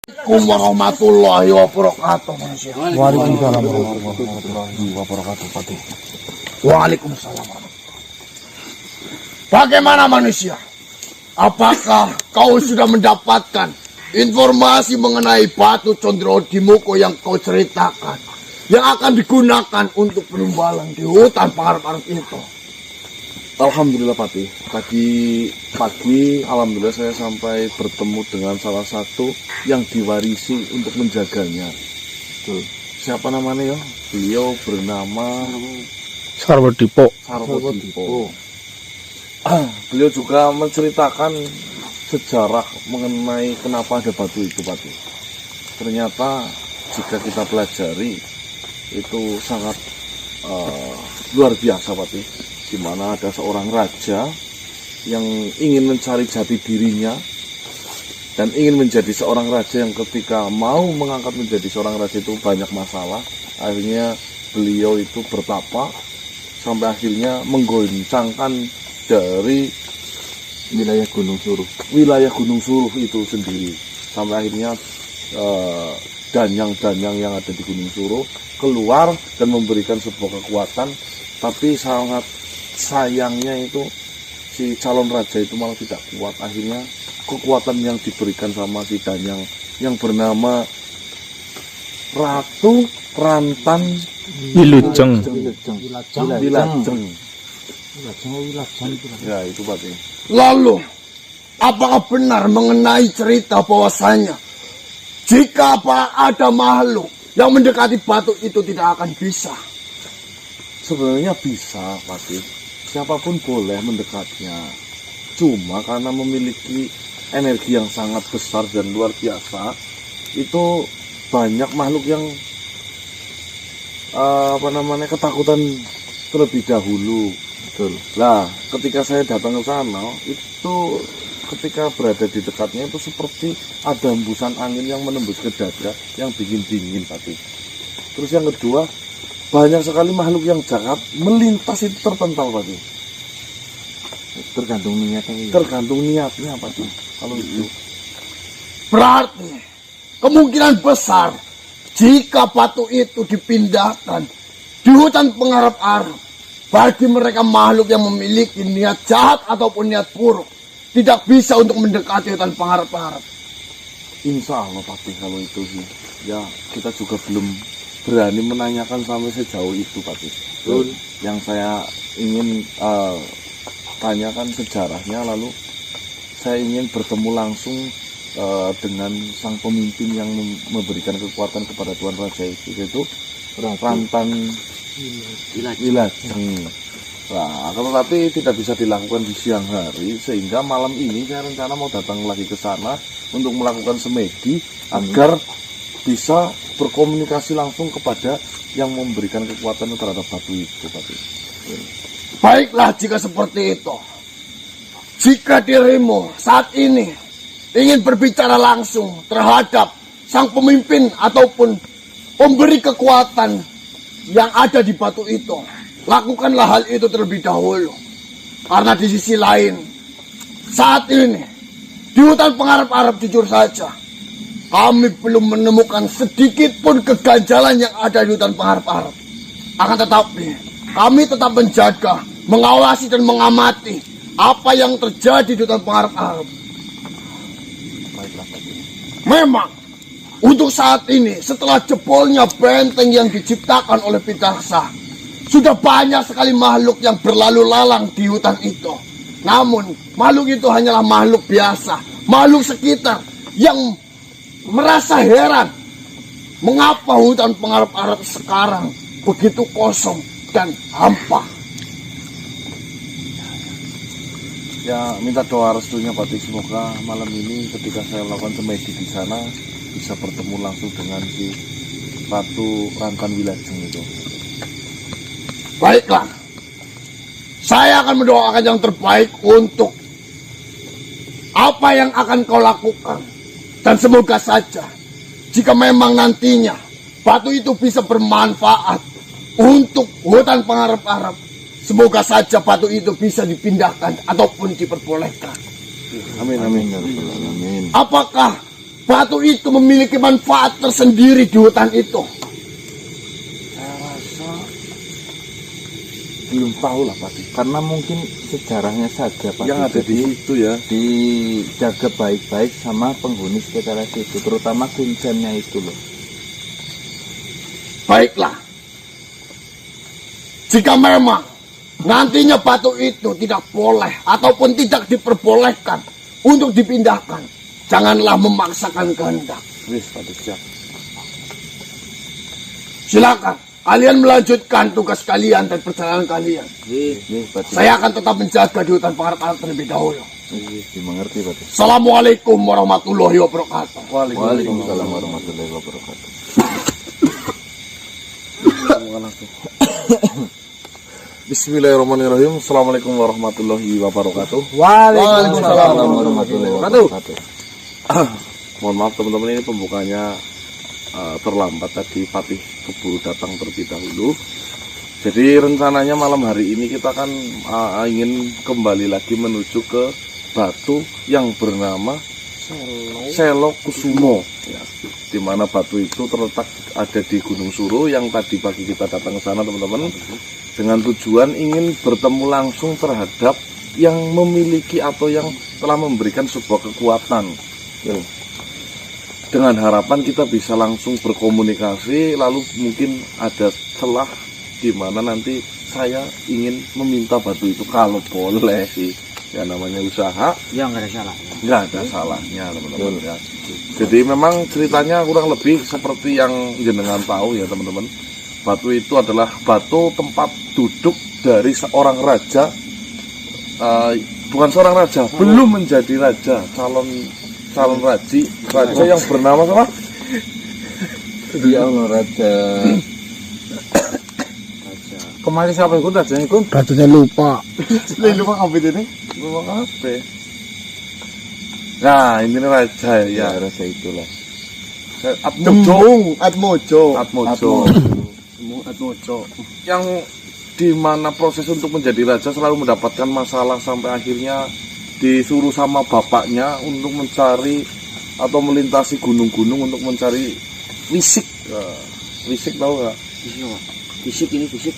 Assalamualaikum warahmatullahi wabarakatuh, manusia. Waalaikumsalam warahmatullahi wabarakatuh, Pati. Waalaikumsalam. Bagaimana manusia? Apakah kau sudah mendapatkan informasi mengenai batu Condro Dimoko yang kau ceritakan, yang akan digunakan untuk penumbalan di hutan Pangarep-arep itu? Alhamdulillah, Pati. Tadi pagi alhamdulillah saya sampai bertemu dengan salah satu yang diwarisi untuk menjaganya. Betul. Siapa namanya ya? Beliau bernama Sarwadipo. Sarwadipo. Beliau juga menceritakan sejarah mengenai kenapa ada batu itu, Pati. Ternyata jika kita pelajari itu sangat luar biasa, Pati. Di mana ada seorang raja yang ingin mencari jati dirinya dan ingin menjadi seorang raja yang ketika mau mengangkat menjadi seorang raja itu banyak masalah. Akhirnya beliau itu bertapa sampai akhirnya menggoncangkan dari Wilayah Gunung Suruh itu sendiri, sampai akhirnya danyang-danyang yang ada di Gunung Suruh keluar dan memberikan sebuah kekuatan. Tapi sangat sayangnya itu si calon raja itu malah tidak kuat. Akhirnya kekuatan yang diberikan sama si danyang yang bernama Ratu Rantan Wilujeng. Wilajeng. Ya itu, Pak. Lalu, apakah benar mengenai cerita bahwasanya jika ada makhluk yang mendekati batu itu tidak akan bisa? Sebenarnya bisa, Pak. Siapapun boleh mendekatnya. Cuma karena memiliki energi yang sangat besar dan luar biasa, itu banyak makhluk yang ketakutan terlebih dahulu. Betul. Nah, ketika saya datang ke sana, itu ketika berada di dekatnya itu seperti ada hembusan angin yang menembus ke dada yang bikin dingin, Pak. Terus yang kedua, banyak sekali makhluk yang jahat melintas itu terpental, Pak. Tergantung niatnya. Tergantung niatnya, Pak. Kalau itu Berarti kemungkinan besar jika batu itu dipindahkan di hutan Pangarep-arep, bagi mereka makhluk yang memiliki niat jahat ataupun niat buruk tidak bisa untuk mendekati hutan Pangarep-arep. insya Allah, Pak, kalau itu sih ya kita juga belum berani menanyakan sampai sejauh itu, Pak. Yang saya ingin tanyakan sejarahnya, lalu saya ingin bertemu langsung dengan sang pemimpin yang memberikan kekuatan kepada Tuan Raja itu, yaitu Rantan Wilajeng. Nah, tetapi tidak bisa dilakukan di siang hari, sehingga malam ini saya rencana mau datang lagi ke sana untuk melakukan semedi agar bisa berkomunikasi langsung kepada yang memberikan kekuatan terhadap batu itu, Pak. Baiklah jika seperti itu. Jika dirimu saat ini ingin berbicara langsung terhadap sang pemimpin ataupun pemberi kekuatan yang ada di batu itu, lakukanlah hal itu terlebih dahulu. Karena di sisi lain, saat ini di hutan Pangarep-arep, jujur saja, kami belum menemukan sedikit pun keganjalan yang ada di hutan Pangarep-arep. Akan tetapi kami tetap menjaga, mengawasi dan mengamati apa yang terjadi di hutan Pangarep-arep. Memang untuk saat ini, setelah jebolnya benteng yang diciptakan oleh Pitagsa, sudah banyak sekali makhluk yang berlalu lalang di hutan itu. Namun makhluk itu hanyalah makhluk biasa, makhluk sekitar yang merasa heran mengapa hutan Pangarep-arep sekarang begitu kosong dan hampa. Ya, minta doa restunya, Pak. Semoga malam ini ketika saya melakukan semedi di sana bisa bertemu langsung dengan si Ratu Rantan Wilajeng itu. Baiklah, saya akan mendoakan yang terbaik untuk apa yang akan kau lakukan. Dan semoga saja jika memang nantinya batu itu bisa bermanfaat untuk hutan Pangarep-arep, semoga saja batu itu bisa dipindahkan ataupun diperbolehkan. Amin, amin. Apakah batu itu memiliki manfaat tersendiri di hutan itu? Saya rasa belum tahu lah Pati. Karena mungkin sejarahnya saja Pak. Yang ada di situ ya. Dijaga baik-baik sama penghuni sekitar situ, terutama kuncennya itu loh. Baiklah. Jika memang nantinya batu itu tidak boleh ataupun tidak diperbolehkan untuk dipindahkan, janganlah memaksakan kehendak. Wis Pati siap. Silakan, kalian melanjutkan tugas kalian dan perjalanan kalian. Iya, Pati. Saya akan tetap menjaga di hutan Pangarep terlebih dahulu. Iya, dimengerti Pati. Assalamualaikum warahmatullahi wabarakatuh. Waalaikumsalam warahmatullahi wabarakatuh. Bismillahirrahmanirrahim. Assalamualaikum warahmatullahi wabarakatuh. Waalaikumsalam warahmatullahi wabarakatuh. Mohon maaf teman-teman, ini pembukanya terlambat tadi. Patih keburu datang terlebih dahulu. Jadi rencananya malam hari ini kita kan ingin kembali lagi menuju ke batu yang bernama Selo Kusumo ya, di mana batu itu terletak ada di Gunung Suruh yang tadi pagi kita datang ke sana teman-teman, dengan tujuan ingin bertemu langsung terhadap yang memiliki atau yang telah memberikan sebuah kekuatan ya. Dengan harapan kita bisa langsung berkomunikasi, lalu mungkin ada celah di mana nanti saya ingin meminta batu itu kalau boleh sih. Ya namanya usaha, ya nggak ada salah. nggak ada salahnya teman-teman ya. Jadi memang ceritanya kurang lebih seperti yang jenengan tahu ya teman-teman. Batu itu adalah batu tempat duduk dari seorang raja, bukan seorang raja, belum menjadi raja, calon raja yang bernama apa? Ya Allah, Raja. Kemarin siapa ikut rajanya ikut? Batunya lupa. Lupa kabeh ini. Lupa kabeh. Nah, ini raja ya. Raja itulah. Atmojo. Yang di mana proses untuk menjadi raja selalu mendapatkan masalah sampai akhirnya disuruh sama bapaknya untuk mencari atau melintasi gunung-gunung untuk mencari wisik. Wisik tahu nggak? Fisik ini fisik.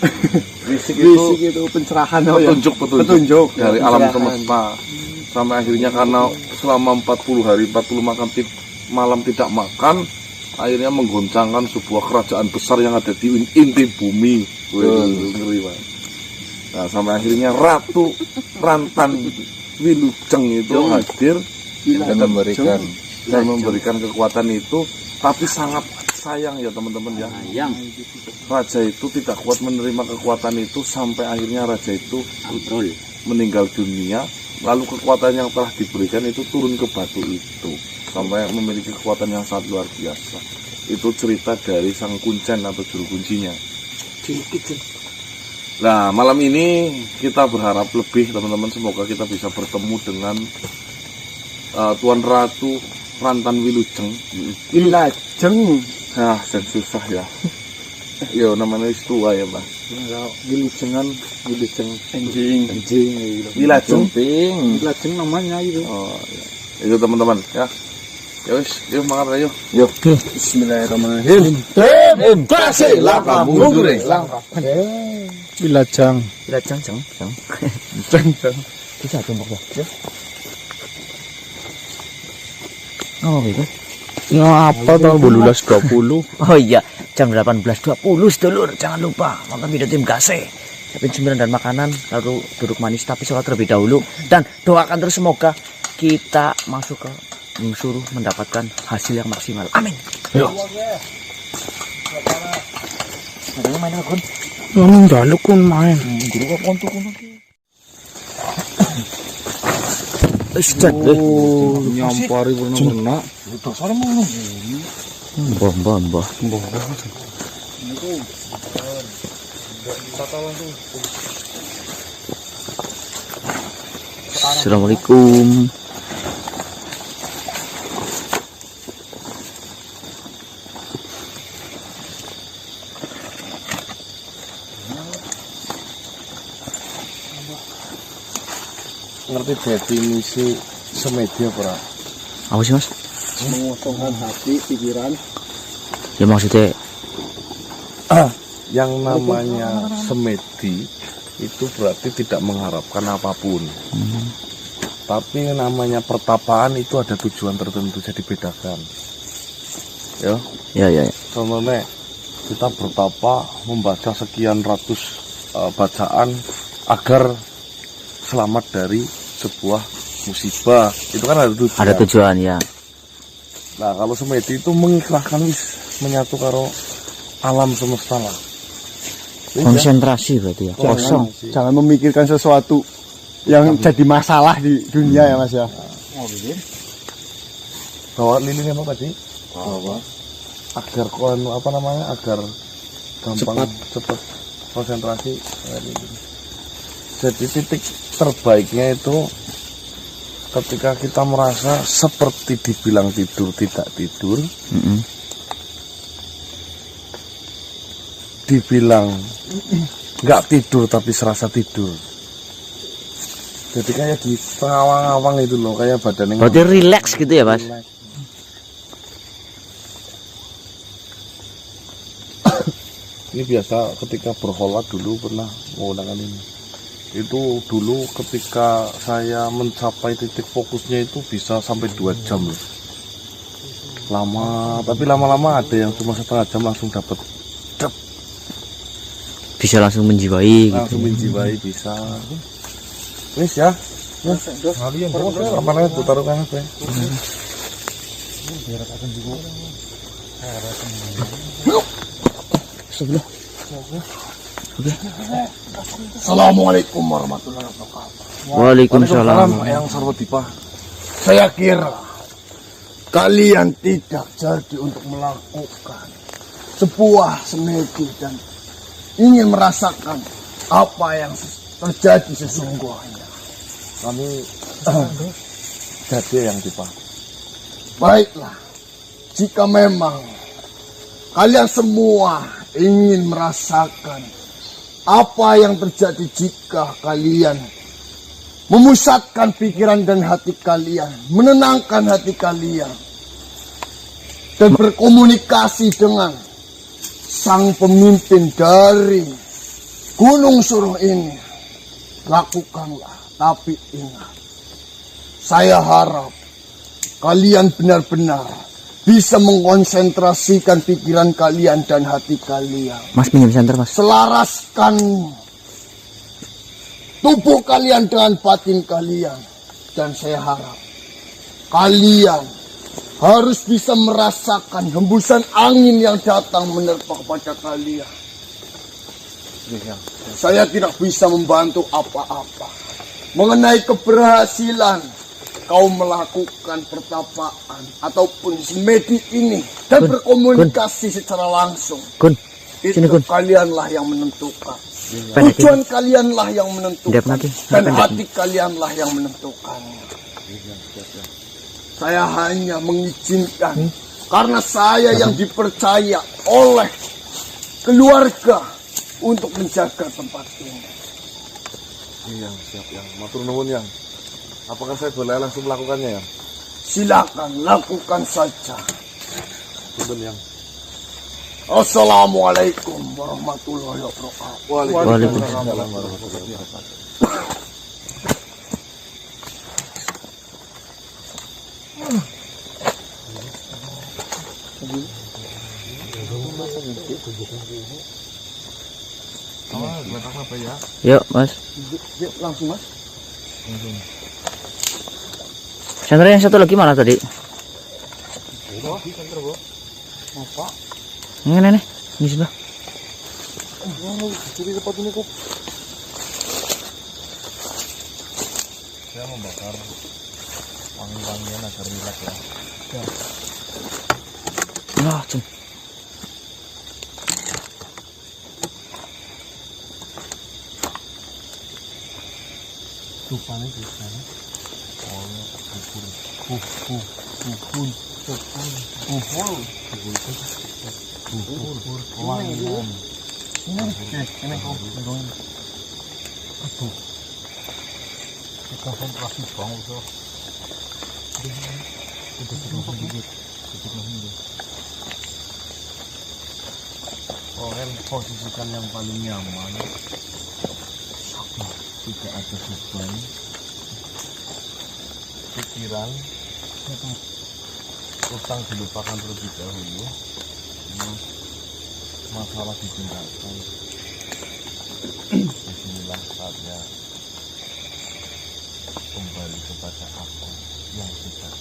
Wisik itu pencerahan petunjuk dari alam semesta. Sampai akhirnya karena selama 40 hari 40 malam tidak makan, akhirnya menggoncangkan sebuah kerajaan besar yang ada di inti bumi. Ngeri banget. Nah, sampai akhirnya Ratu Rantan Wilujeng itu hadir dan memberikan kekuatan itu, tapi sangat sayang ya teman-teman ya. Sayang. Raja itu tidak kuat menerima kekuatan itu sampai akhirnya raja itu Kontrol. meninggal dunia. Lalu kekuatan yang telah diberikan itu turun ke batu itu sampai memiliki kekuatan yang sangat luar biasa. Itu cerita dari sang kuncen atau juru kuncinya. Nah, malam ini kita berharap lebih teman-teman, semoga kita bisa bertemu dengan Tuan Ratu Rantan Wilujeng. Wilajeng. Nah, dan susah ya. Yo namanya wis tua ya, Mas. Wilujengan, Wilujeng. Anjing. Wilajeng. Wilujeng namanya itu. Oh, ya. Itu teman-teman ya. Ya wis, yuk makan ayo. Yuk. Bismillahirrahmanirrahim. Kasih langkah mundur. Wilajeng. Jang. Bisa tumpuk ya. Oh, itu. Ya apa tahun 1820? Oh iya, jam 18.20 sedulur, jangan lupa nonton video tim Gase. Siapin cemilan dan makanan, lalu duduk manis tapi sholat terlebih dahulu, dan doakan terus semoga kita masuk ke Gunung Suruh mendapatkan hasil yang maksimal. Amin. Ya. Ada yang main akun? Dalu kun main. Guru kok kontuk lagi. Ustaz, Nyampari bener-bener. Mbah. Assalamualaikum. Ngerti definisi semedia ora? Apa sih, Mas? mengosongkan hati, pikiran. Ya maksudnya Yang namanya semedi itu berarti tidak mengharapkan apapun. Tapi yang namanya pertapaan itu ada tujuan tertentu, jadi bedakan. Ya, ya. contohnya kita bertapa membaca sekian ratus bacaan agar selamat dari sebuah musibah. Itu kan ada tujuan. Ada tujuan ya. Nah, kalau semedi itu mengikrahkan menyatu karo alam semesta lah. Konsentrasi berarti ya. Kosong. Jangan memikirkan sesuatu yang jadi masalah di dunia ya Mas ya. Bawa lilinnya apa tadi? Bawa agar agar gampang cepat konsentrasi. Jadi titik terbaiknya itu ketika kita merasa seperti dibilang tidur tidak tidur, dibilang nggak tidur tapi serasa tidur. Jadi kayak di awang-awang itu loh, kayak badannya. Berarti relax gitu ya Mas? Ini biasa ketika berkholat dulu pernah menggunakan ini. Itu dulu ketika saya mencapai titik fokusnya itu bisa sampai 2 jam loh. Lama, tapi lama-lama ada yang cuma setengah jam langsung dapat. Bisa langsung menjiwai gitu. Langsung menjiwai bisa. Wis ya. Apa namanya tuh taruh kan apa? Sebelah. Assalamualaikum warahmatullahi wabarakatuh. Waalaikumsalam. Yang Sarwadipah. Saya kira kalian tidak jadi untuk melakukan sebuah semedi dan ingin merasakan apa yang terjadi sesungguhnya. Kami jadi yang Dipah. Baiklah, jika memang kalian semua ingin merasakan apa yang terjadi jika kalian memusatkan pikiran dan hati kalian, menenangkan hati kalian, dan berkomunikasi dengan sang pemimpin dari Gunung Suruh ini, lakukanlah. Tapi ingat, saya harap kalian benar-benar bisa mengkonsentrasikan pikiran kalian dan hati kalian. Mas minum senter Mas. Selaraskan tubuh kalian dengan batin kalian. Dan saya harap kalian harus bisa merasakan hembusan angin yang datang menerpa kepada kalian. Saya tidak bisa membantu apa-apa mengenai keberhasilan kau melakukan pertapaan ataupun semedi ini dan berkomunikasi secara langsung. Itu kalianlah yang menentukan. Tujuan kalianlah yang menentukan. Dan hati kalianlah yang menentukan. Saya hanya mengizinkan karena saya yang dipercaya oleh keluarga untuk menjaga tempat ini. Yang siap yang matur nuwun yang. Apakah saya boleh langsung melakukannya ya? Silakan lakukan saja. Betul yang. Assalamualaikum warahmatullahi wabarakatuh. Waalaikumsalam warahmatullahi wabarakatuh. Apa ya? Yuk Mas. Langsung Mas. Senter yang satu lagi mana tadi? Apa? Ini nih, ini sebelah. Jadi tempat ini kok. Saya membakar wangi-wangian agar rileks ya. Nah, cem. Tupane di sana. Oh, wangian. Ini kok. Aduh. Konsentrasi banget tuh. Oren posisikan yang paling nyaman, tidak ada beban pikiran, utang dilupakan terlebih dahulu, masalah ditinggalkan. Disinilah saatnya kembali kepada aku yang sudah.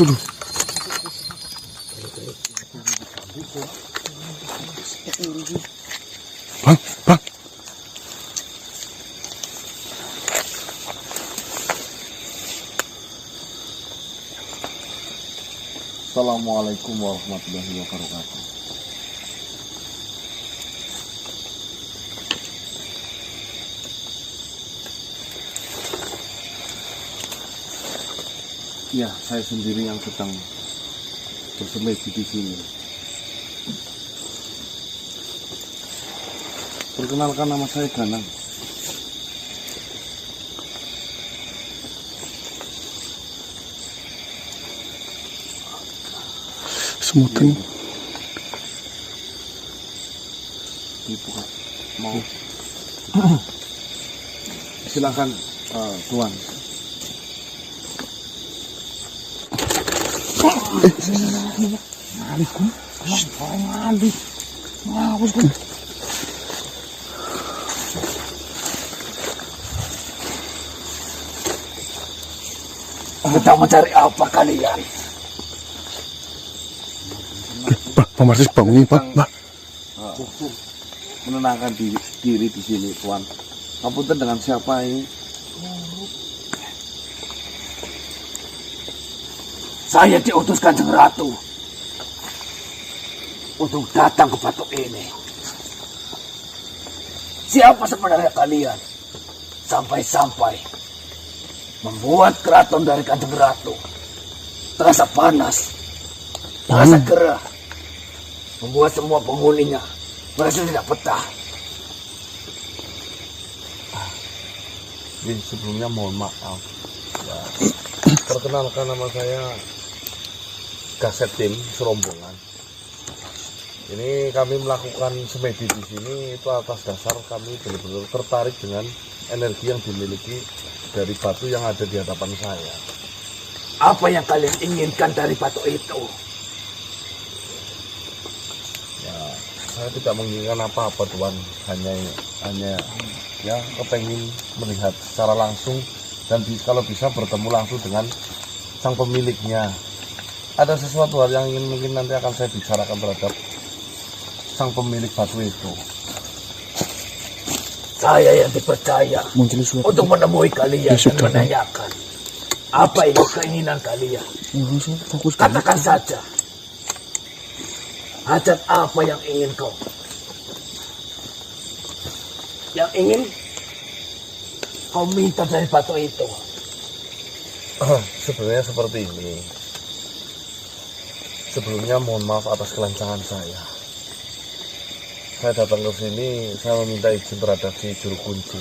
Tuh. Bang, bang. Assalamualaikum warahmatullahi wabarakatuh. Ya, saya sendiri yang sedang bersemedi di sini. Perkenalkan, nama saya Ganang. Semutan. Dibuka. Mau. Silakan, Tuan. Kita mencari apa kalian? Pak Marsis bangunin, Pak. Menenangkan diri di sini, Tuan. Ngapunten, dengan siapa ini? Saya diutus Kanjeng Ratu. untuk datang ke batu ini. Siapa sebenarnya kalian? Sampai-sampai membuat keraton dari Kanjeng Ratu terasa panas, terasa gerah, membuat semua penghuninya merasa tidak betah. Jadi sebelumnya mohon maaf. Ya, perkenalkan nama saya Gasetin Serombongan. Ini kami melakukan semedi di sini itu atas dasar kami benar-benar tertarik dengan energi yang dimiliki dari batu yang ada di hadapan saya. Apa yang kalian inginkan dari batu itu? Ya, saya tidak menginginkan apa-apa Tuan, hanya ya kepengin melihat secara langsung dan kalau bisa bertemu langsung dengan sang pemiliknya. Ada sesuatu hal yang ingin mungkin nanti akan saya bicarakan terhadap sang pemilik batu itu. Saya yang dipercaya Muncul suatu. untuk menemui kalian Ya, dan sudah. menanyakan apa itu keinginan kalian. Fokus Katakan saja. Hajat apa yang ingin kau? Yang ingin kau minta dari batu itu? Sebenarnya seperti ini. Sebelumnya mohon maaf atas kelancangan saya. Saya datang ke sini, saya meminta izin terhadap si juru kunci.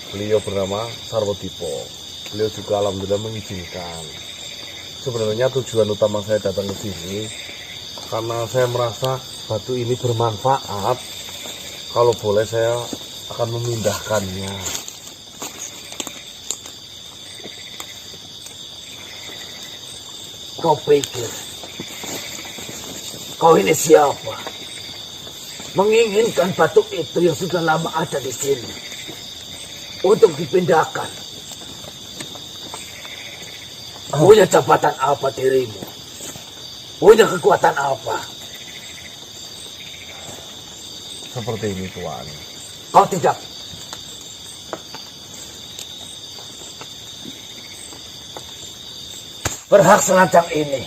Beliau bernama Sarwodipo. Beliau juga alhamdulillah mengizinkan. Sebenarnya tujuan utama saya datang ke sini karena saya merasa batu ini bermanfaat. Kalau boleh saya akan memindahkannya. Kau pikir kau ini siapa? Menginginkan batu itu yang sudah lama ada di sini untuk dipindahkan. Punya jabatan apa dirimu? Punya kekuatan apa? Seperti ini Tuan. Kau tidak berhak selacak ini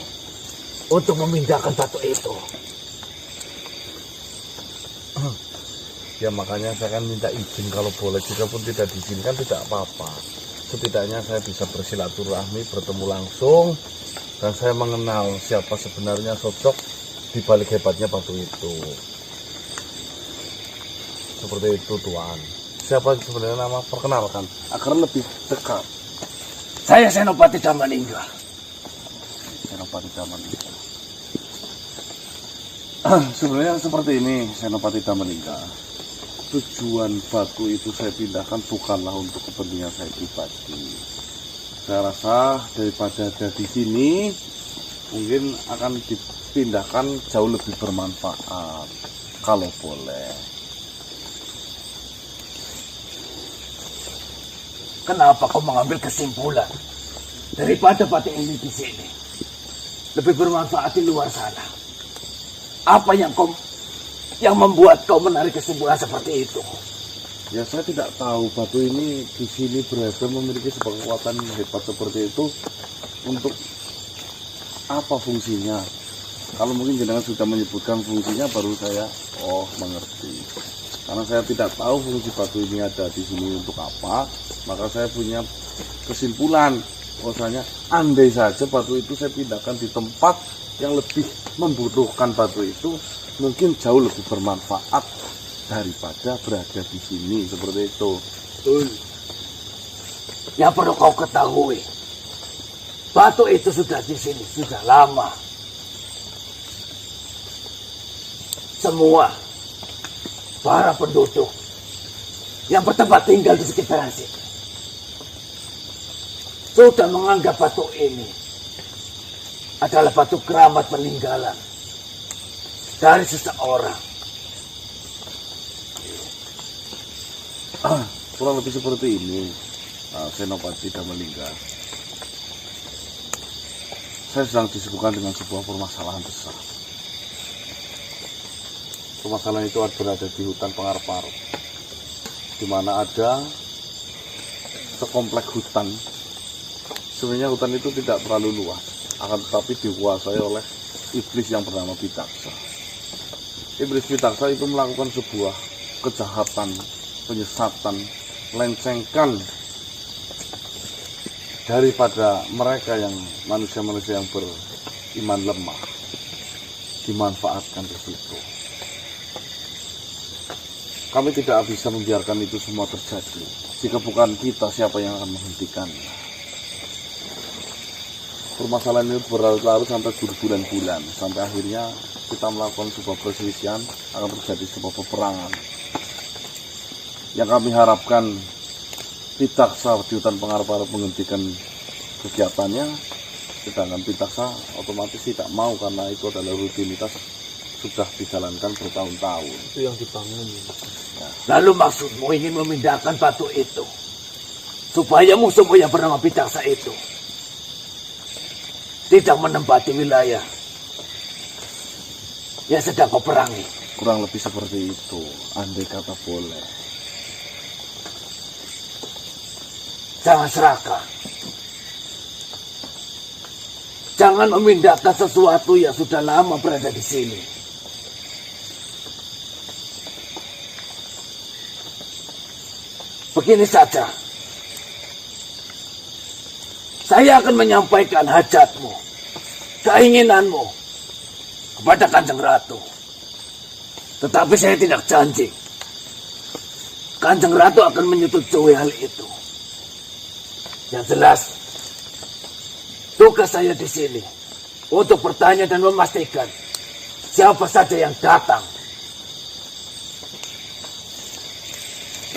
untuk memindahkan batu itu. Ya makanya saya akan minta izin kalau boleh. Jika pun tidak diizinkan tidak apa-apa. Setidaknya saya bisa bersilaturahmi, bertemu langsung, dan saya mengenal siapa sebenarnya sosok di balik hebatnya batu itu. Seperti itu Tuan. Siapa sebenarnya nama? Perkenalkan agar lebih dekat. Saya Senopati Damalingga. Senopati Damalingga. Sebenarnya seperti ini Senopati Damalingga. Tujuan batu itu saya pindahkan bukanlah untuk kepentingan saya pribadi. Saya rasa daripada ada di sini mungkin akan dipindahkan jauh lebih bermanfaat kalau boleh. Kenapa kau mengambil kesimpulan daripada batu ini di sini lebih bermanfaat di luar sana? Apa yang membuat kau menarik kesimpulan seperti itu? Ya saya tidak tahu batu ini di sini berhasil memiliki sebuah kekuatan hebat seperti itu untuk apa fungsinya. Kalau mungkin jenengan sudah menyebutkan fungsinya baru saya mengerti. Karena saya tidak tahu fungsi batu ini ada di sini untuk apa, maka saya punya kesimpulan bahwasanya andai saja batu itu saya pindahkan di tempat yang lebih membutuhkan batu itu, mungkin jauh lebih bermanfaat daripada berada di sini seperti itu. Betul. Yang perlu kau ketahui, batu itu sudah di sini sudah lama. Semua para penduduk yang bertempat tinggal di sekitaran sini sudah menganggap batu ini adalah batu keramat peninggalan dari seseorang. Kurang lebih seperti ini, Senopati Damalingga. Saya sedang disibukkan dengan sebuah permasalahan besar. Permasalahan itu berada di hutan Pengarpar, di mana ada sekomplek hutan. Sebenarnya hutan itu tidak terlalu luas, akan tetapi dikuasai oleh iblis yang bernama Bidaksa. Iblis Pitaksa itu melakukan sebuah kejahatan, penyesatan, lencengkan daripada mereka yang manusia-manusia yang beriman lemah, dimanfaatkan di situ. Kami tidak bisa membiarkan itu semua terjadi. Jika bukan kita, siapa yang akan menghentikannya? Permasalahan ini berlarut-larut sampai berbulan-bulan, sampai akhirnya kita melakukan sebuah perselisihan, akan terjadi sebuah peperangan. Yang kami harapkan Pitaksa di hutan Pengarap-Arap menghentikan kegiatannya, sedangkan Pitaksa otomatis tidak mau karena itu adalah rutinitas sudah dijalankan bertahun-tahun. Itu yang dibangun. Lalu maksudmu ingin memindahkan batu itu supaya musuhmu yang bernama Pitaksa itu tidak menempati wilayah yang sedang kau perangi. Kurang lebih seperti itu, andai kata boleh. Jangan serakah. Jangan memindahkan sesuatu yang sudah lama berada di sini. Begini saja. Saya akan menyampaikan hajatmu, keinginanmu kepada Kanjeng Ratu. Tetapi saya tidak janji Kanjeng Ratu akan menyetujui hal itu. Yang jelas, tugas saya di sini untuk bertanya dan memastikan siapa saja yang datang,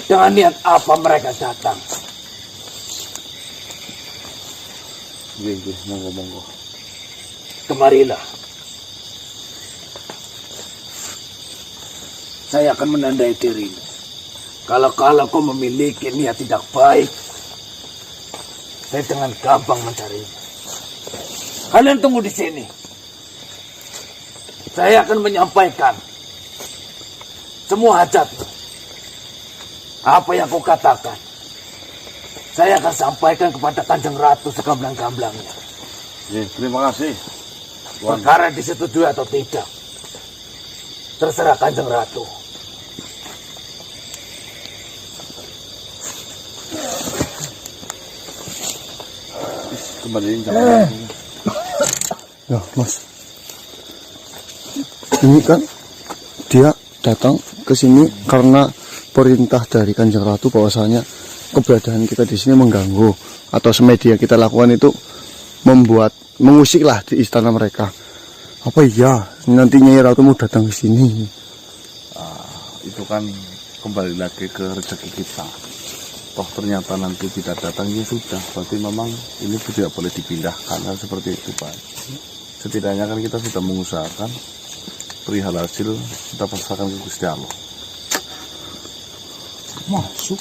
dengan niat apa mereka datang. Iya, monggo. Kemarilah. Saya akan menandai dirimu. Kalau kau memiliki niat tidak baik, saya dengan gampang mencarimu. Kalian tunggu di sini. Saya akan menyampaikan semua hajatmu. Apa yang kau katakan, saya akan sampaikan kepada Kanjeng Ratu segamblang-gamblangnya. Terima kasih. Tuan. Perkara disetujui atau tidak, terserah Kanjeng Ratu. Kembaliin jangan. Ya, Mas. Ini kan dia datang ke sini karena perintah dari Kanjeng Ratu bahwasanya keberadaan kita di sini mengganggu, atau semedi yang kita lakukan itu mengusiklah di istana mereka. Apa iya nantinya Ratu mau datang ke sini? Itu kan kembali lagi ke rezeki kita. Toh ternyata nanti tidak datang, ya sudah. Berarti memang ini tidak boleh dipindahkan, kan seperti itu, Pak. Setidaknya kan kita sudah mengusahakan, perihal hasil kita pasrahkan ke Gusti Allah. Masuk.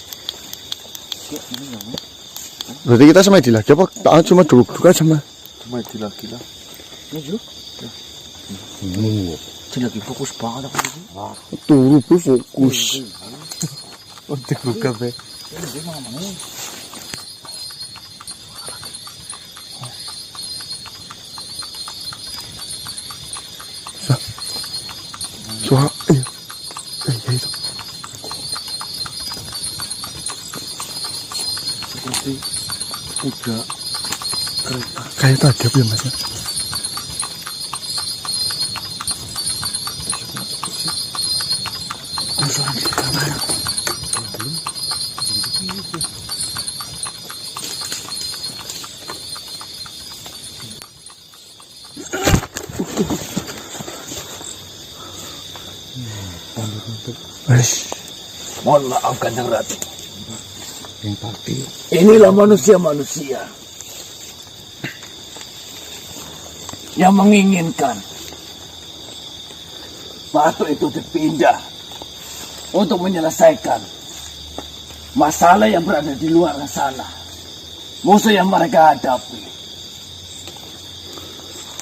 Berarti kita semedi lagi apa? Cuma duduk-duduk aja, Mas. Cuma itu lagi lah. Dia lagi fokus banget apa sih? Turu fokus. Untuk buka be. Suara iya itu. Seperti kuda kereta. Kayak tadi apa ya, Mas? Mohon maaf Kanjeng Ratu. Inilah manusia-manusia yang menginginkan batu itu dipindah untuk menyelesaikan masalah yang berada di luar sana. Musuh yang mereka hadapi.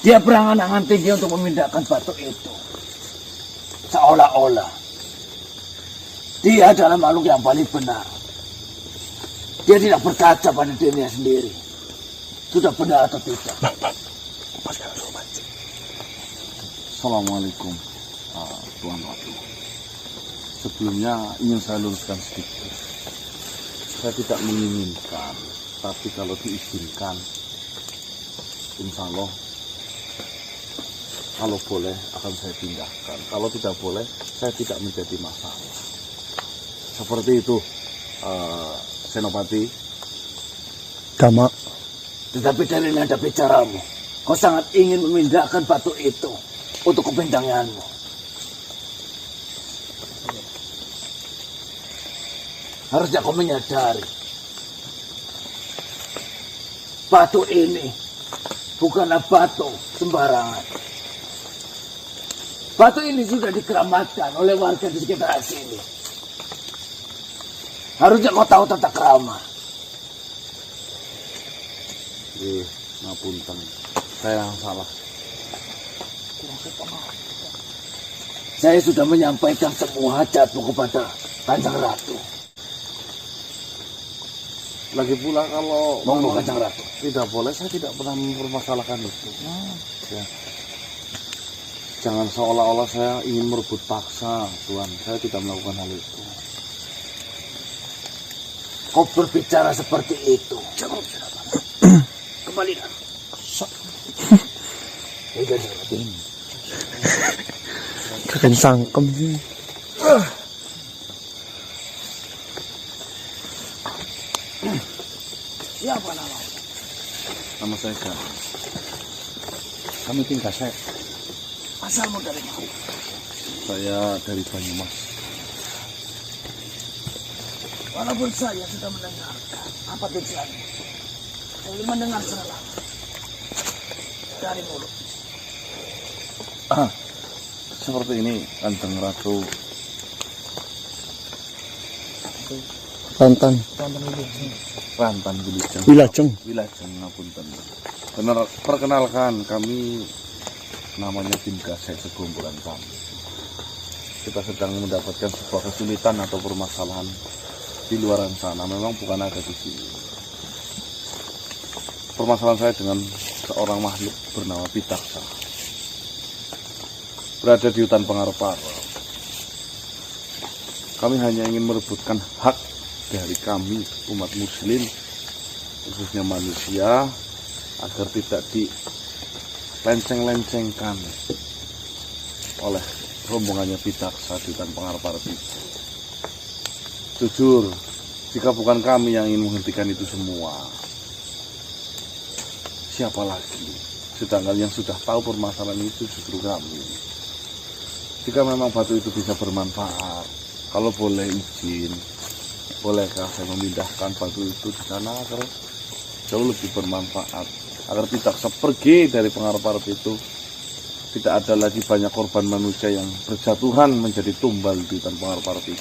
Dia berangan-angan tinggi untuk memindahkan batu itu. Seolah-olah dia adalah makhluk yang paling benar. Dia tidak berkaca pada dirinya sendiri. Sudah benar atau tidak? Assalamualaikum. Tuan Ratu. Sebelumnya ingin saya luruskan sedikit. Saya tidak menginginkan, tapi kalau diizinkan, insya Allah, kalau boleh akan saya pindahkan. Kalau tidak boleh, saya tidak menjadi masalah. Seperti itu, Senopati. Dama. Tetapi dari nada bicaramu, kau sangat ingin memindahkan batu itu untuk kepindanganmu. Harusnya kau menyadari, batu ini bukanlah batu sembarangan. Batu ini sudah dikeramatkan oleh warga di sekitar sini. Harusnya kau tahu tata krama. Ngapunten, saya yang salah. Saya sudah menyampaikan semua hajatmu kepada Kanjeng Ratu. Lagi pula kalau Monggo memang Kanjeng Ratu. tidak boleh, saya tidak pernah mempermasalahkan itu. Ya. Jangan seolah-olah saya ingin merebut paksa, Tuan. Saya tidak melakukan hal itu. Kau berbicara seperti itu. Jangan. Kembalilah. Kakek sangkem sih. Siapa nama? Nama saya Kak. Kami tinggal saya. Asalmu dari mana? Saya dari Banyumas. Walaupun saya sudah mendengarkan apa tujuanmu, saya ingin mendengar secara dari mulut. Seperti ini, Kanjeng Ratu. Rantan. Rantan Wilujeng. Wilajeng. Wilajeng, ngapunten. Benar, perkenalkan kami namanya tim Gasek sekumpulan kami. Kita sedang mendapatkan sebuah kesulitan atau permasalahan di luar sana. Memang bukan ada di sini. Permasalahan saya dengan seorang makhluk bernama Pitaksa. Berada di hutan Pengarpara. Kami hanya ingin merebutkan hak dari kami umat muslim, khususnya manusia, agar tidak dilenceng-lencengkan oleh rombongannya Pitaksa di hutan Pengarpara itu. Jujur, jika bukan kami yang ingin menghentikan itu semua, siapa lagi? Sedangkan yang sudah tahu permasalahan itu justru kami. Jika memang batu itu bisa bermanfaat, kalau boleh izin, bolehkah saya memindahkan batu itu di sana agar jauh lebih bermanfaat, agar Pitaksa pergi dari Pengarpara itu, tidak ada lagi banyak korban manusia yang berjatuhan menjadi tumbal di hutan Pengarpara itu.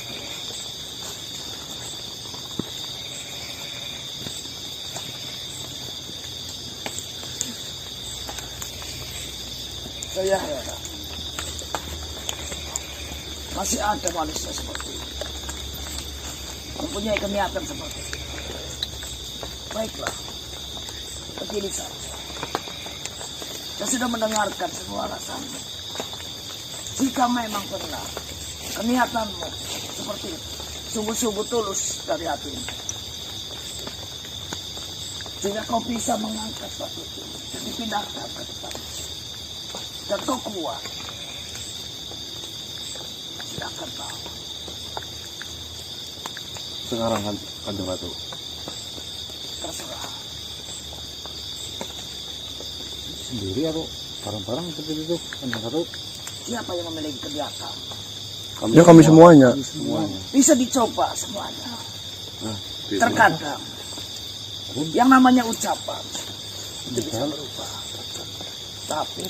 Saya heran. Masih ada manusia seperti ini, mempunyai keniatan seperti ini. Baiklah, begini saja. Saya sudah mendengarkan semua alasanmu. Jika memang benar keniatanmu seperti itu, sungguh-sungguh tulus dari hatimu, jika kau bisa mengangkat batu itu dan dipindahkan ke depan, dan kau kuat, silakan kau. Sekarang Kanjeng Ratu, Terserah. sendiri atau barang-barang seperti itu, Kanjeng Ratu? Siapa yang memiliki keniatan? Ya kami semuanya. Semuanya. Bisa dicoba semuanya. Nah, Terkadang yang namanya ucapan itu bisa berubah, tapi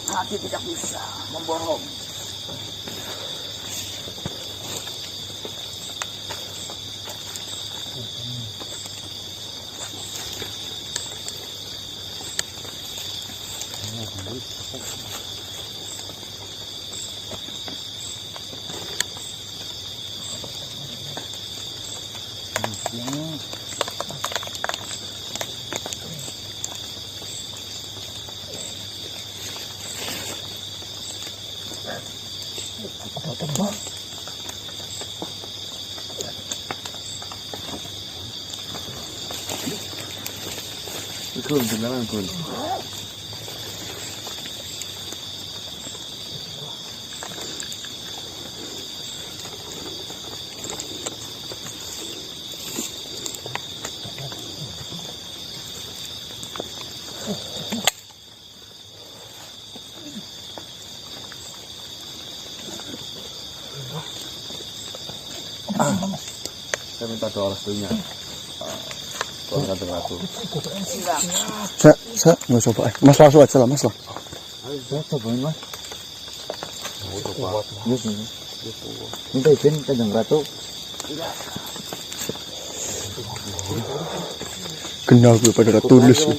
hati tidak bisa membohong. Gun, beneran Gun. Saya minta doa restunya. Tuhan Kanjeng Ratu. Saya nggak coba. Mas langsung aja lah, Mas lah. Ayo cobain mas. Yes, minta izin Kanjeng Ratu. Kenal gue pada tulus.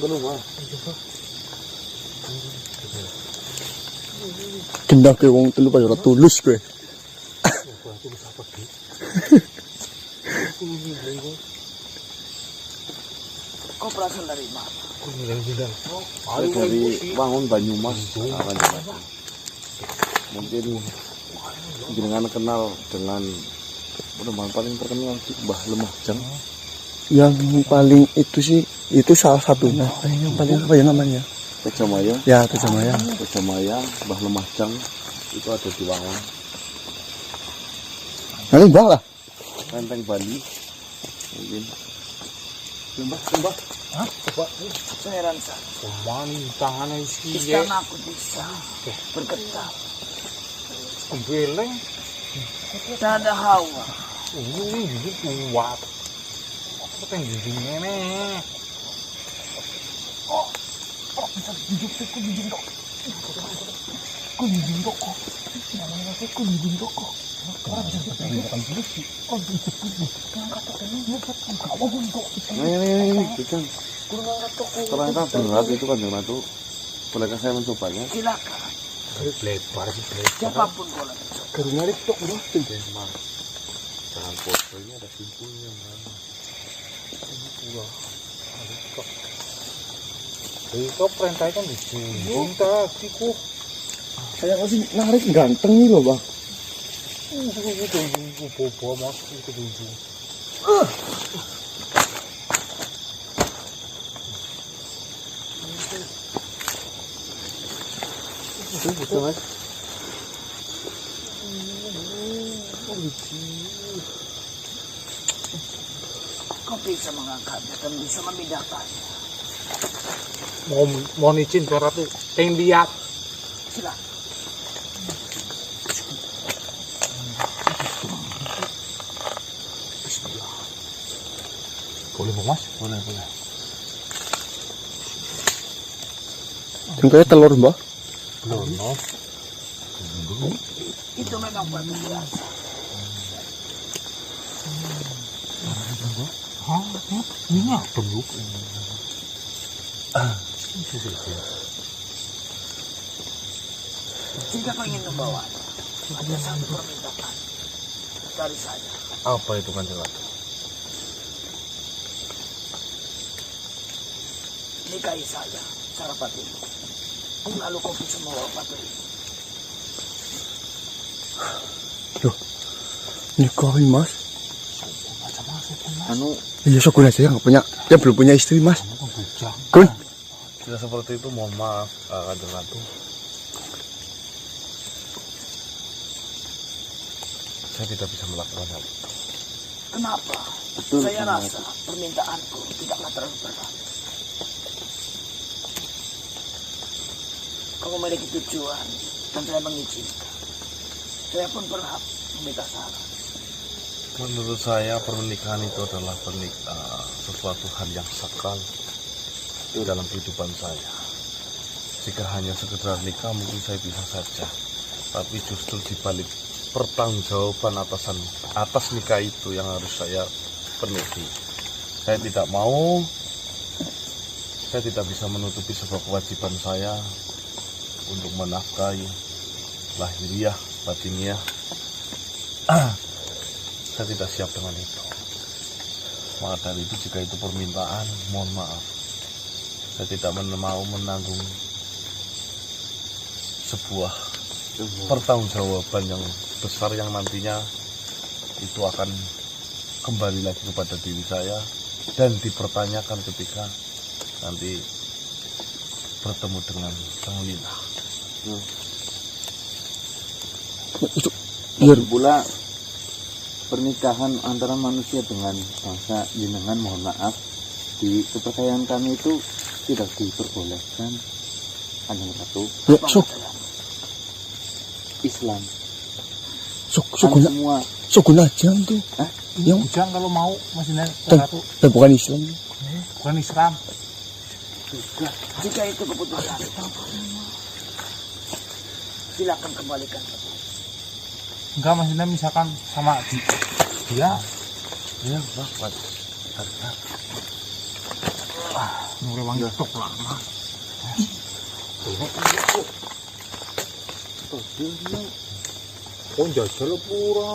Kenal ke wong telu pada tulus gue. Kau berasal dari mana? Saya dari Wangun Banyumas. Kanjeng Ratu. Mungkin jenengan kenal dengan penemuan paling terkenal di Mbah Lemahjang. Yang paling itu sih, itu salah satunya. Yang paling apa ya namanya? Tejamaya. Ya, Tejamaya. Tejamaya, Mbah Lemahjang itu ada di Wangun. Nanti Mbah lah. Renteng Bali. Mungkin. Saya heran saja. Istana aku bisa bergetar. Tak ada hawa. Nih, Kanjeng. Ternyata berat itu Kanjeng Ratu. Bolehkah saya mencobanya? Silakan. Siapapun boleh. Jangan foto, ini ada simpulnya. Itu perintahkan di sini. Takiku. Saya masih narik ganteng nih loh, Bang. Bobo mas itu tujuh. Betul, Mas. Kau bisa mengangkatnya dan bisa memindahkannya. Mohon izin Pak Ratu. Pengen lihat. Silakan. Boleh Mas? Boleh. Contohnya telur, Mbah. Belum. Itu memang batu biasa. Ini apa lu? Jika kau ingin membawa, ada satu permintaan dari saya. Apa itu Kanjeng Ratu? Nikahi saya, Sarapati. Lalu kau bisa membawa batu ini. Nikahi, Mas. Anu, Iya, Sokun aja yang punya, yang belum punya istri, Mas. Kun. tidak seperti itu, mohon maaf Kanjeng Ratu. Saya tidak bisa melakukan hal itu. Kenapa? Saya rasa permintaanku tidaklah terlalu berat. Kau memiliki tujuan dan saya mengizinkan. Saya pun berhak meminta syarat. Menurut saya pernikahan itu adalah sesuatu hal yang sakral di dalam kehidupan saya. Jika hanya sekedar nikah mungkin saya bisa saja, tapi justru dibalik pertanggungjawaban atas nikah itu yang harus saya penuhi. Saya tidak bisa menutupi sebuah kewajiban saya untuk menafkahi lahiriah, batiniah. Saya tidak siap dengan itu. Maka dari itu jika itu permintaan, mohon maaf. Saya tidak mau menanggung sebuah pertanggungjawaban yang besar yang nantinya itu akan kembali lagi kepada diri saya dan dipertanyakan ketika nanti bertemu dengan Sang Lila. Lagi pula pernikahan antara manusia dengan bangsa jenengan, mohon maaf, di kepercayaan kami itu tidak diperbolehkan. Kanjeng Ratu, Ya, sok Islam sok kan semua guna aja tuh. Yang Ujang kalau mau maksudnya dan, Ratu dan bukan Islam. bukan Islam. Jika itu keputusan, silakan kembalikan. Enggak, maksudnya misalkan sama dia Ya, Pak. nure wangi tok lama. Oh, jajal pura.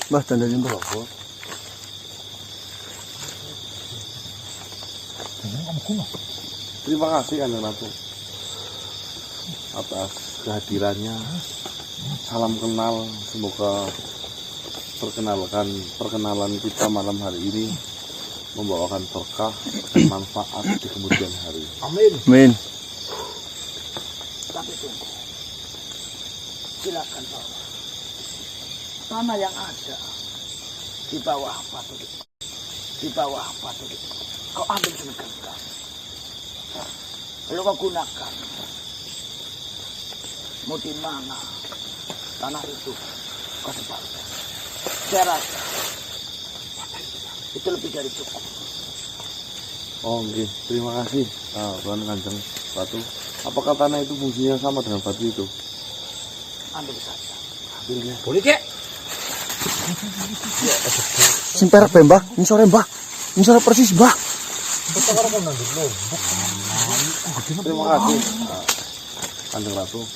Mbah dandanin Mbah. Terima kasih Kanjeng Ratu atas kehadirannya. Salam kenal, semoga perkenalan kita malam hari ini membawakan berkah dan manfaat di kemudian hari. Amin. Tapi tunggu, silakan bawa tanah yang ada di bawah batu itu. Di bawah batu itu, kau ambil segenggam, lalu kau gunakan. Mau di mana tanah itu kau sebarkan. Saya rasa itu lebih dari cukup. Oh, oke. Terima kasih Tuan Kanjeng Ratu. Apakah tanah itu fungsinya sama dengan batu itu? Ambil saja. Boleh, Cek? Sing perak be, Mbah. Ini sore, Mbah. Ini sore persis, Mbah. Terima kasih Kanjeng Ratu.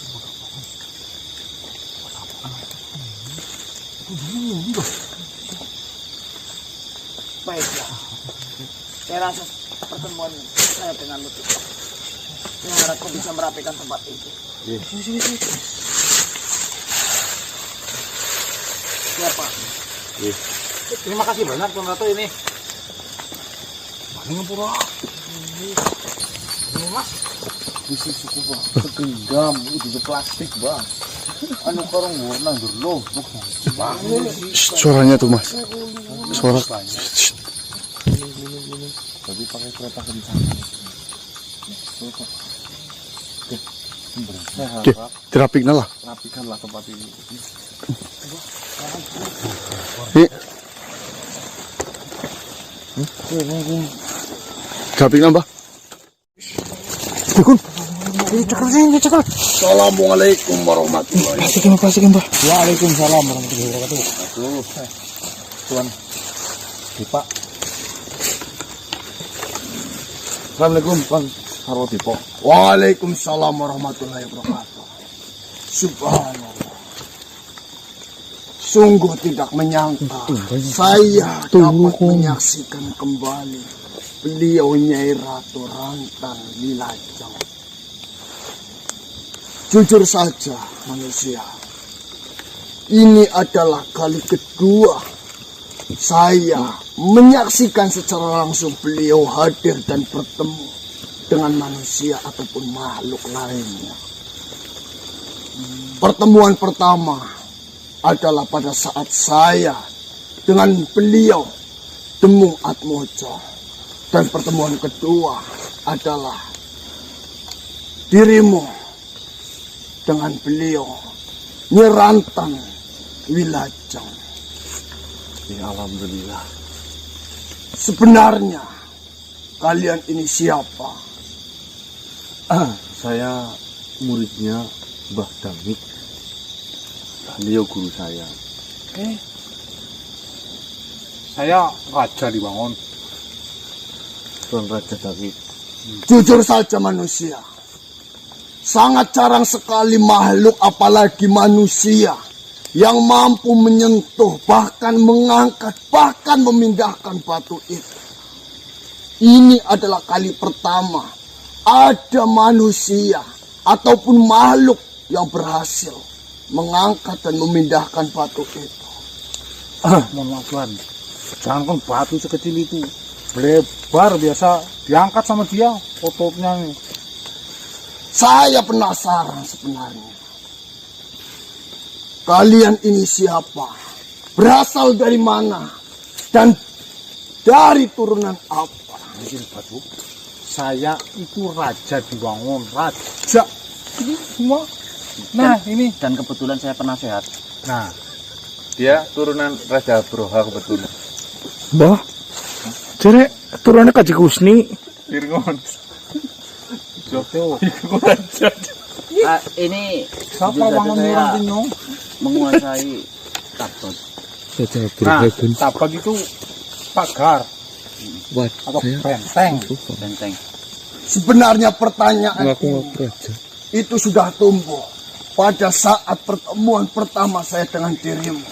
Baiklah. Saya rasa pertemuan saya dengan Lutu. Saya harap kau bisa merapikan tempat itu. Iya. Siapa? Iya. Terima kasih banyak Tuan Ratu ini. Paling ngepura. Ini Mas. Bisa suku Bang. Kegenggam itu plastik Bang. Anu korong warna gerlo. Suaranya tuh, Mas. Suara. Tapi pakai kereta kencang. Saya Oke, harap dirapikna lah. rapikanlah tempat ini. Dirapikna, Mbah. Dukun. Cekal. Assalamualaikum warahmatullahi wabarakatuh. Plasikin, Mbah. Waalaikumsalam warahmatullahi wabarakatuh. Tuan Pak. Assalamualaikum Bang Sarwadipo. Waalaikumsalam warahmatullahi wabarakatuh. Subhanallah. Sungguh tidak menyangka saya dapat menyaksikan kembali beliau Nyai Ratu Rantan Wilajeng. Jujur saja manusia, ini adalah kali kedua saya menyaksikan secara langsung beliau hadir dan bertemu dengan manusia ataupun makhluk lainnya. Pertemuan pertama adalah pada saat saya dengan beliau Demung Atmojo, dan pertemuan kedua adalah dirimu dengan beliau Nyai Rantan Wilajeng. Ya alhamdulillah. Sebenarnya kalian ini siapa? Saya muridnya Mbah Damik. Beliau guru saya. Saya Raja Diwangun. Tuan Raja Damik. Jujur saja manusia, sangat jarang sekali makhluk apalagi manusia yang mampu menyentuh, bahkan mengangkat, bahkan memindahkan batu itu. Ini adalah kali pertama ada manusia ataupun makhluk yang berhasil mengangkat dan memindahkan batu itu. Mohon maaf Tuan. Jangan kan batu sekecil itu. Blebar biasa diangkat sama dia ototnya nih. Saya penasaran sebenarnya. Kalian ini siapa? Berasal dari mana? Dan dari turunan apa? Mungkin Batu. Saya itu raja dibangun, raja. Ini semua. Nah, ini. Dan kebetulan saya penasehat. Nah, Dia turunan Raja Broha kebetulan. Mbah, cerek turunnya Kaji Kusni. Virgon. Joko. Ini Siapa jujur saja wangun saya orang pinyong? menguasai tabot. Nah, tabak itu pagar atau benteng. Benteng. Sebenarnya pertanyaan ini itu sudah tumbuh pada saat pertemuan pertama saya dengan dirimu.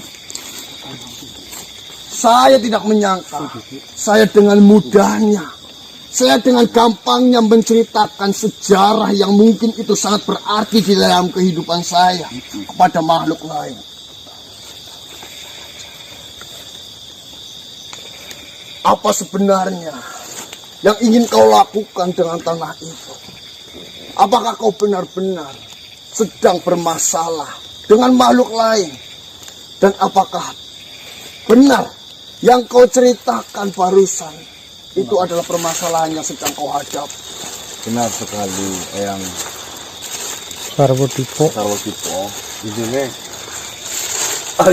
Saya tidak menyangka, saya dengan mudahnya, saya dengan gampangnya menceritakan sejarah yang mungkin itu sangat berarti di dalam kehidupan saya kepada makhluk lain. Apa sebenarnya yang ingin kau lakukan dengan tanah itu? Apakah kau benar-benar sedang bermasalah dengan makhluk lain? Dan apakah benar yang kau ceritakan barusan itu adalah permasalahan yang sedang kau hadapi? Benar sekali, Eyang Sarwotipo. Sarwotipo. Di sini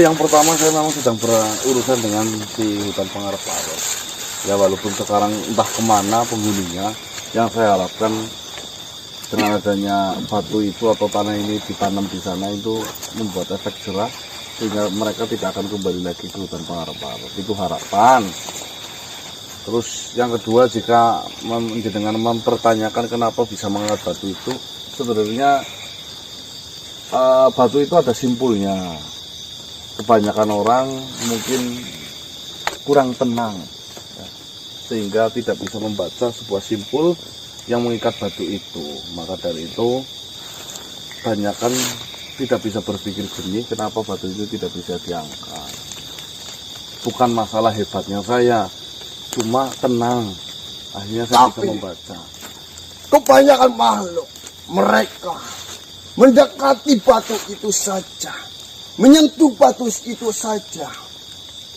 yang pertama saya memang sedang berurusan dengan si hutan Pangareparo. Ya walaupun sekarang entah kemana penghuninya, yang saya harapkan dengan adanya batu itu atau tanah ini ditanam di sana itu membuat efek jerah sehingga mereka tidak akan kembali lagi ke hutan Pangareparo. Itu harapan. Terus yang kedua, jika dengan mempertanyakan kenapa bisa mengangkat batu itu, sebenarnya batu itu ada simpulnya. Kebanyakan orang mungkin kurang tenang, ya, sehingga tidak bisa membaca sebuah simpul yang mengikat batu itu. Maka dari itu kebanyakan tidak bisa berpikir jernih kenapa batu itu tidak bisa diangkat. Bukan masalah hebatnya saya, cuma tenang, akhirnya saya bisa membaca. Kebanyakan makhluk mereka mendekati batu itu saja, menyentuh batu itu saja.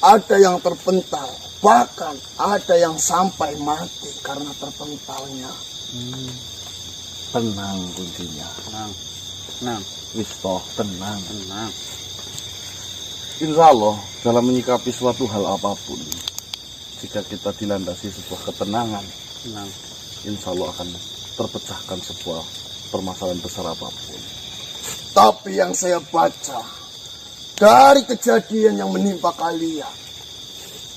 Ada yang terpental, bahkan ada yang sampai mati karena terpentalnya. Tenang kuncinya. Tenang. Wistoh, tenang. Tenang. Insya Allah dalam menyikapi suatu hal apapun, jika kita dilandasi sebuah ketenangan, Tenang. insya Allah akan terpecahkan sebuah permasalahan besar apapun. Tapi yang saya baca dari kejadian yang menimpa kalian,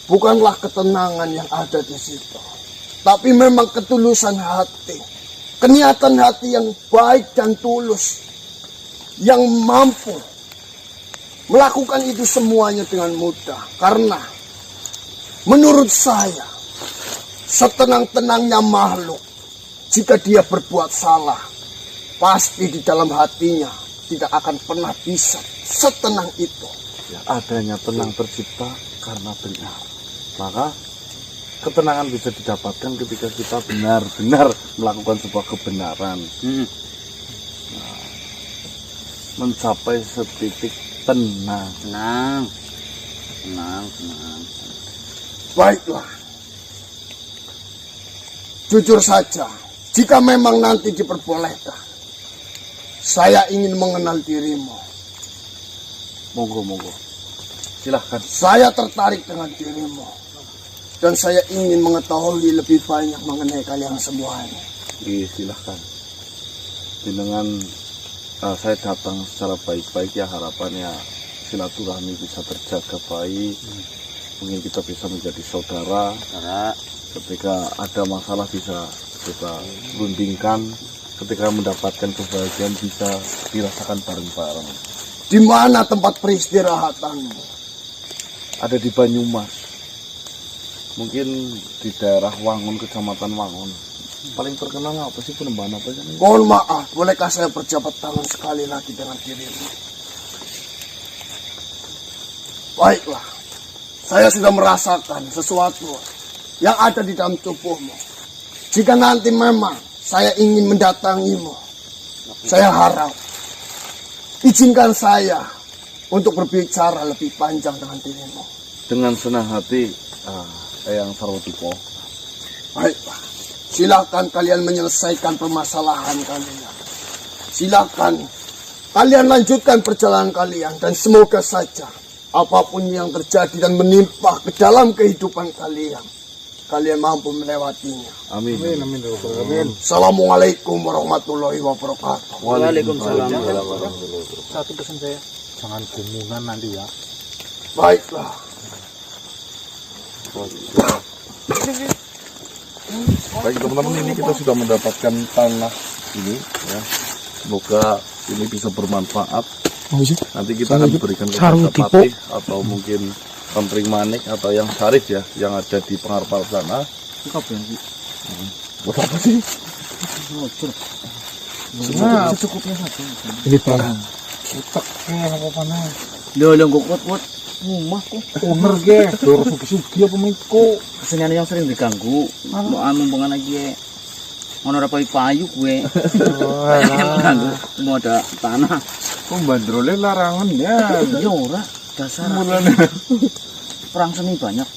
bukanlah ketenangan yang ada di situ, tapi memang ketulusan hati, keniatan hati yang baik dan tulus, yang mampu melakukan itu semuanya dengan mudah. Karena menurut saya, setenang-tenangnya makhluk, jika dia berbuat salah, pasti di dalam hatinya tidak akan pernah bisa setenang itu. Ya, adanya tenang tercipta karena benar. Maka ketenangan bisa didapatkan ketika kita benar-benar melakukan sebuah kebenaran. Mencapai setitik tenang. Tenang. Baiklah. Jujur saja, jika memang nanti diperbolehkan, saya ingin mengenal dirimu. Monggo. Silahkan. Saya tertarik dengan dirimu. Dan saya ingin mengetahui lebih banyak mengenai kalian semuanya. Iya, silahkan. Dengan saya datang secara baik-baik, ya harapannya silaturahmi bisa terjaga baik. Mungkin kita bisa menjadi saudara. Ketika ada masalah bisa kita rundingkan. Ketika mendapatkan kebahagiaan bisa dirasakan bareng-bareng. Di mana tempat peristirahatanmu? Ada di Banyumas. Mungkin di daerah Wangun, kecamatan Wangun. Paling terkenal apa sih, penembahan apa sih? Mohon maaf, bolehkah saya berjabat tangan sekali lagi dengan dirimu? Baiklah, saya sudah merasakan sesuatu yang ada di dalam tubuhmu. Jika nanti memang saya ingin mendatangimu, saya harap izinkan saya untuk berbicara lebih panjang dengan dirimu. Dengan senang hati, Eyang Sarwotipo. Baiklah, silakan kalian menyelesaikan permasalahan kalian. Silakan kalian lanjutkan perjalanan kalian, dan semoga saja apapun yang terjadi dan menimpa ke dalam kehidupan kalian, kalian mampu melewatinya. Amin. Assalamualaikum warahmatullahi wabarakatuh. Waalaikumsalam. Satu pesan saya, jangan gumunan nanti ya. Baiklah. Baik teman-teman, ini kita sudah mendapatkan tanah ini ya. Semoga ini bisa bermanfaat. Nanti kita akan berikan kepada Patih atau mungkin Kentring Manik atau yang Syarif ya, yang ada di pengarep-arep sana. Buat apa sih? Secukupnya saja. Ini barang. Uteknya apa-apa nah. Lho kok rumah kok. Owner ge, dorong sugi-sugi apa miko. Kesenian yang sering diganggu. Mau amumpungan lagi ono ora payu gue. Yang mengganggu. Mau ada tanah. Kok bandrolnya larangan ya? Ya ora, dasar perang seni banyak.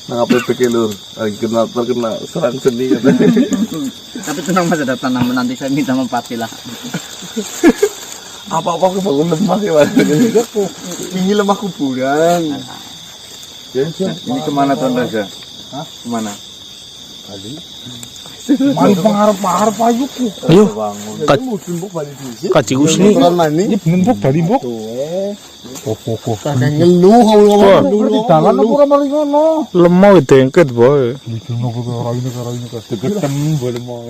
Nah, apa pikir lur? Terkena serang seni katanya. Tapi tenang Mas, ada tanaman, nanti saya minta mempati lah. Apa-apa aku bangun lemah ya, Mas. Ini lemah kuburan. Ini kemana Tuan Raja? Hah? Kemana? Mari pengarep-arep ayuku. Ayo, Ini Kaji Husni. Ini bentuk dari mbok. Kok. Ada ngeluh, Di dalan apa ora mari ngono? Lemah dengket boy. Iki ngono kok ora ini karo ini kok. Degetem boleh mau.